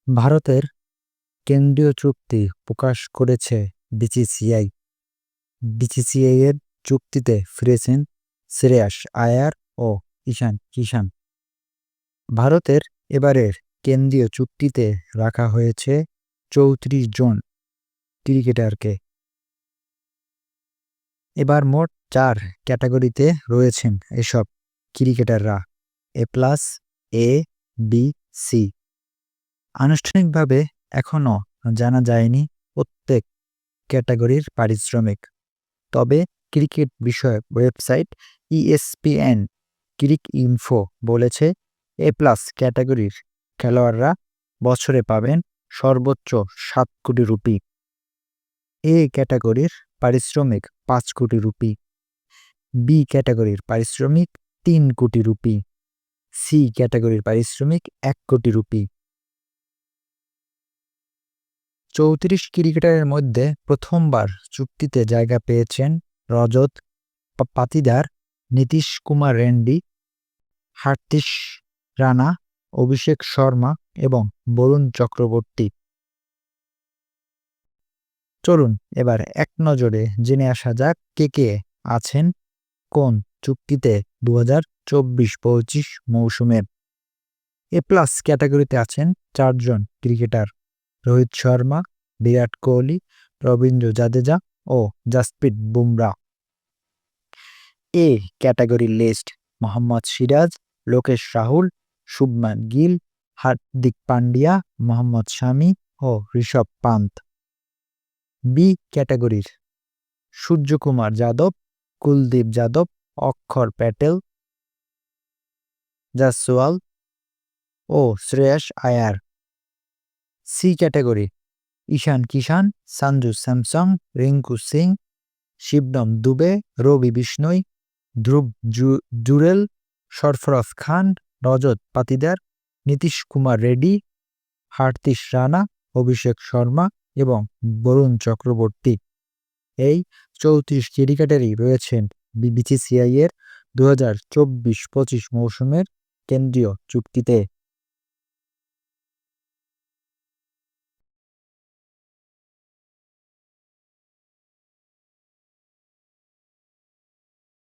ভারতের কেন্দ্রীয় চুক্তি প্রকাশ করেছে বিসিসিআই। বিসিসিআই এর চুক্তিতে ফিরেছেন শ্রেয়াস আয়ার ও ঈশান কিষান। ভারতের এবারের কেন্দ্রীয় চুক্তিতে রাখা হয়েছে ৩৪ জন ক্রিকেটারকে। এবার মোট 4 ক্যাটাগরিতে রয়েছেন এসব ক্রিকেটাররা: এ প্লাস, এ, বি, সি। আনুষ্ঠানিকভাবে এখনও জানা যায়নি প্রত্যেক ক্যাটাগরির পারিশ্রমিক। তবে ক্রিকেট বিষয়ক ওয়েবসাইট ইএসপিএন ক্রিকইনফো বলেছে, এ প্লাস ক্যাটাগরির খেলোয়াড়রা বছরে পাবেন সর্বোচ্চ 7 কোটি রুপি। এ ক্যাটাগরির পারিশ্রমিক 5 কোটি রুপি, বি ক্যাটাগরির পারিশ্রমিক 3 কোটি রুপি, সি ক্যাটাগরির পারিশ্রমিক 1 কোটি রুপি। 34 ক্রিকেটারের মধ্যে প্রথমবার চুক্তিতে জায়গা পেয়েছেন রজত পাতিদার, নীতিশ কুমার রেড্ডি, হার্দিক রানা, অভিষেক শর্মা এবং বরুণ চক্রবর্তী। চলুন এবার এক নজরে জেনে আসা যাক কে কে আছেন কোন চুক্তিতে 2024-25 মৌসুমে। এ প্লাস ক্যাটাগরিতে আছেন 4 জন ক্রিকেটার: রোহিত শর্মা, বিরাট কোহলি, রবীন্দ্র জাদেজা ও জাসপ্রীত বুমরা। এ ক্যাটাগরির লিস্ট: মোহাম্মদ সিরাজ, লোকেশ রাহুল, শুভমান গিল, হার্দিক পান্ডিয়া, মোহাম্মদ শামি ও ঋষভ পান্ত। বি ক্যাটাগরির: সূর্যকুমার যাদব, কুলদীপ যাদব, অক্ষর প্যাটেল, জাসওয়াল ও শ্রেয়াস আয়ার। সি ক্যাটাগরি: ঈশান কিষান, সঞ্জু স্যামসং, রিঙ্কু সিং, শিবনম দুবে, রবি বিষ্ণই, ধ্রুব জুরেল, সরফরাজ খান, রজত পাতিদার, নীতিশ কুমার রেড্ডি, হার্দিক রানা, অভিষেক শর্মা এবং বরুণ চক্রবর্তী। এই 34 ক্রিকেটারই রয়েছেন বিসিসিআই এর 2024-25 মৌসুমের কেন্দ্রীয় চুক্তিতে।